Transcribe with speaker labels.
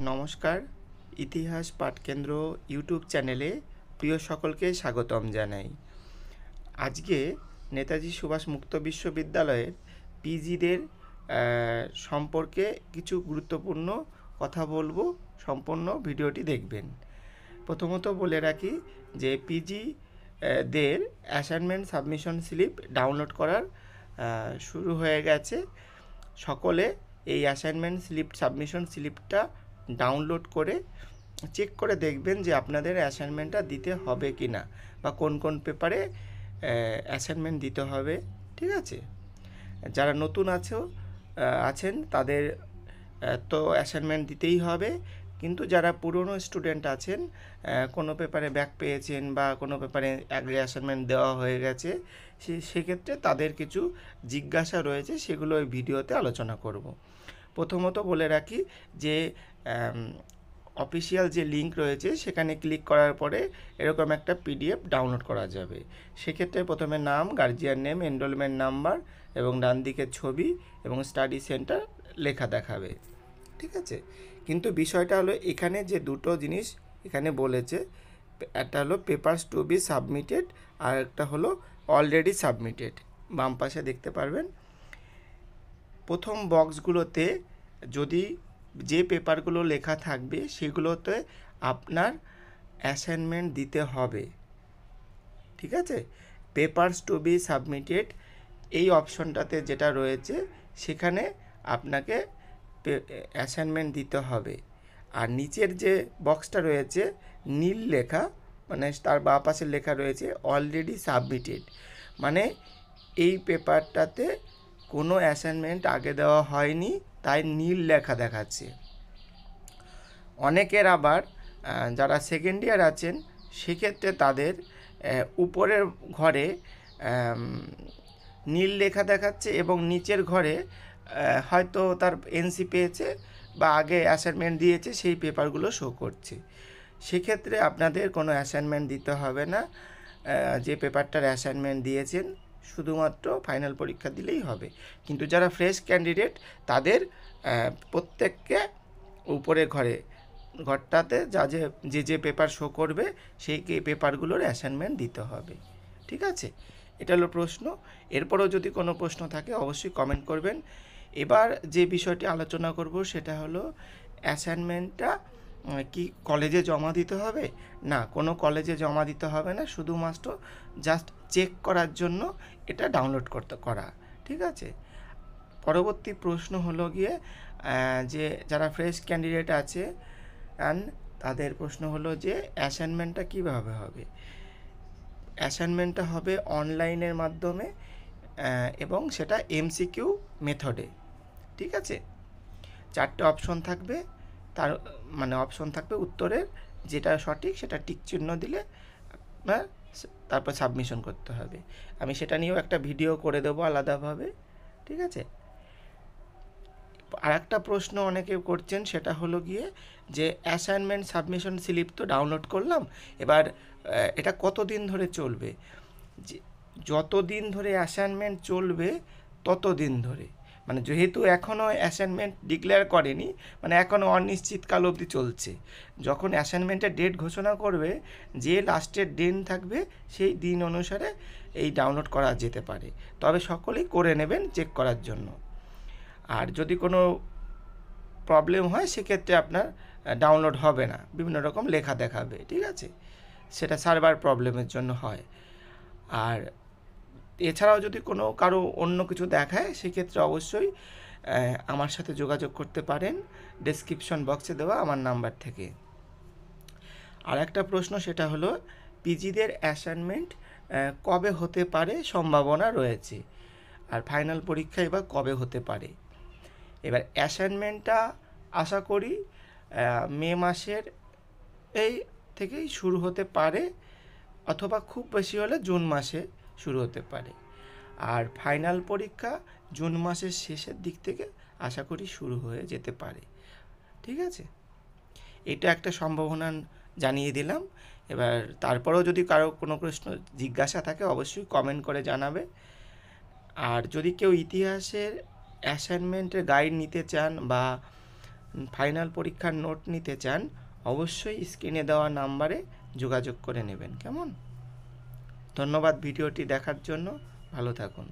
Speaker 1: নমস্কার, ইতিহাস পাঠকেন্দ্র ইউটিউব চ্যানেলে প্রিয় সকলকে স্বাগতম জানাই। আজকে নেতাজি সুভাষ মুক্ত বিশ্ববিদ্যালয়ের পিজিদের সম্পর্কে কিছু গুরুত্বপূর্ণ কথা বলবো, সম্পূর্ণ ভিডিওটি দেখবেন। প্রথমত বলে রাখি যে পিজি দের অ্যাসাইনমেন্ট সাবমিশন স্লিপ ডাউনলোড করার শুরু হয়ে গেছে। সকলে এই অ্যাসাইনমেন্ট সাবমিশন স্লিপটা ডাউনলোড করে চেক করে দেখবেন যে আপনাদের অ্যাসাইনমেন্টটা দিতে হবে কি না, বা কোন কোন পেপারে অ্যাসাইনমেন্ট দিতে হবে। ঠিক আছে, যারা নতুন আছেন তাদের তো অ্যাসাইনমেন্ট দিতেই হবে, কিন্তু যারা পুরনো স্টুডেন্ট আছেন, কোনো পেপারে ব্যাক পেয়েছেন বা কোনো পেপারে আগে অ্যাসাইনমেন্ট দেওয়া হয়ে গেছে, সেক্ষেত্রে তাদের কিছু জিজ্ঞাসা রয়েছে, সেগুলো ওই ভিডিওতে আলোচনা করব। প্রথমত বলে রাখি যে অফিসিয়াল যে লিঙ্ক রয়েছে সেখানে ক্লিক করার পরে এরকম একটা পিডিএফ ডাউনলোড করা যাবে। সেক্ষেত্রে প্রথমে নাম, গার্জিয়ান নেম, এনরোলমেন্ট নাম্বার এবং ডান দিকে ছবি এবং স্টাডি সেন্টার লেখা দেখাবে। ঠিক আছে, কিন্তু বিষয়টা হলো এখানে যে দুটো জিনিস এখানে বলেছে, একটা হলো পেপারস টু বি সাবমিটেড আর একটা হলো অলরেডি সাবমিটেড। বাম পাশে দেখতে পারবেন। প্রথম বক্সগুলোতে যদি যে পেপারগুলো লেখা থাকবে সেগুলোতে আপনার অ্যাসাইনমেন্ট দিতে হবে। ঠিক আছে, পেপারস টু বি সাবমিটেড এই অপশনটাতে যেটা রয়েছে সেখানে আপনাকে অ্যাসাইনমেন্ট দিতে হবে। আর নিচের যে বক্সটা রয়েছে নীল লেখা, মানে তার বাঁ পাশে লেখা রয়েছে অলরেডি সাবমিটেড, মানে এই পেপারটাতে কোনো অ্যাসাইনমেন্ট আগে দেওয়া হয়নি, তাই নীল লেখা দেখাচ্ছে। অনেকের আবার যারা সেকেন্ড ইয়ার আছেন সেক্ষেত্রে তাদের উপরের ঘরে নীল লেখা দেখাচ্ছে এবং নিচের ঘরে হয়তো তার এনসি পেয়েছে বা আগে অ্যাসাইনমেন্ট দিয়েছে, সেই পেপারগুলো শো করছে। সেক্ষেত্রে আপনাদের কোনো অ্যাসাইনমেন্ট দিতে হবে না। যে পেপারটার অ্যাসাইনমেন্ট দিয়েছেন শুধুমাত্র ফাইনাল পরীক্ষা দিলেই হবে। কিন্তু যারা ফ্রেশ ক্যান্ডিডেট তাদের প্রত্যেককে উপরে ঘরটাতে যে পেপার শো করবে সেই পেপারগুলোর অ্যাসাইনমেন্ট দিতে হবে। ঠিক আছে, এটা হলো প্রশ্ন। এরপরও যদি কোনো প্রশ্ন থাকে অবশ্যই কমেন্ট করবেন। এবার যে বিষয়টি আলোচনা করব সেটা হলো অ্যাসাইনমেন্টটা কি কলেজে জমা দিতে হবে? না, কোনো কলেজে জমা দিতে হবে না, শুধুমাত্র জাস্ট চেক করার জন্য এটা ডাউনলোড করা। ঠিক আছে, পরবর্তী প্রশ্ন হলো গিয়ে যে যারা ফ্রেশ ক্যান্ডিডেট আছে তাদের প্রশ্ন হলো যে অ্যাসাইনমেন্টটা কীভাবে হবে। অ্যাসাইনমেন্টটা হবে অনলাইনের মাধ্যমে এবং সেটা এমসিকিউ মেথডে। ঠিক আছে, 4টে অপশন থাকবে, অপশন থাকবে উত্তরের, যেটা সঠিক সেটা টিক চিহ্ন দিলে তারপর সাবমিশন করতে হবে। আমি সেটা নিয়েও একটা ভিডিও করে দেবো আলাদাভাবে। ঠিক আছে, আর একটা প্রশ্ন অনেকে করছেন সেটা হলো গিয়ে যে অ্যাসাইনমেন্ট সাবমিশন স্লিপ তো ডাউনলোড করলাম, এবার এটা কতদিন ধরে চলবে? যতদিন ধরে অ্যাসাইনমেন্ট চলবে ততদিন ধরে, মানে যেহেতু এখনও অ্যাসাইনমেন্ট ডিক্লেয়ার করেনি, মানে এখনও অনিশ্চিতকাল অবধি চলছে। যখন অ্যাসাইনমেন্টের ডেট ঘোষণা করবে, যে লাস্টের দিন থাকবে সেই দিন অনুসারে এই ডাউনলোড করা যেতে পারে, তবে সকলেই করে নেবেন চেক করার জন্য। আর যদি কোনো প্রবলেম হয় সেক্ষেত্রে আপনার ডাউনলোড হবে না, বিভিন্ন রকম লেখা দেখাবে। ঠিক আছে, সেটা সার্ভার প্রবলেমের জন্য হয়। আর এছাড়াও যদি কারো অন্য কিছু দেখায় সেক্ষেত্রে অবশ্যই আমার সাথে যোগাযোগ করতে পারেন ডেসক্রিপশন বক্সে দেওয়া আমার নাম্বার থেকে। আর একটা প্রশ্ন সেটা হলো পিজিদের অ্যাসাইনমেন্ট কবে হতে পারে সম্ভাবনা রয়েছে, আর ফাইনাল পরীক্ষা এবার কবে হতে পারে। এবার অ্যাসাইনমেন্টটা আশা করি মে মাসের এই থেকেই শুরু হতে পারে, অথবা খুব বেশি হলে জুন মাসে শুরু হতে পারে। আর ফাইনাল পরীক্ষা জুন মাসের শেষের দিক থেকে আশা করি শুরু হয়ে যেতে পারে। ঠিক আছে, এটা একটা সম্ভাবনা জানিয়ে দিলাম। এবার তারপরেও যদি কারো কোনো প্রশ্ন জিজ্ঞাসা থাকে অবশ্যই কমেন্ট করে জানাবে। আর যদি কেউ ইতিহাসের অ্যাসাইনমেন্টের গাইড নিতে চান বা ফাইনাল পরীক্ষার নোট নিতে চান অবশ্যই স্ক্রিনে দেওয়া নাম্বারে যোগাযোগ করে নেবেন। কেমন? ধন্যবাদ ভিডিওটি দেখার জন্য। ভালো থাকুন।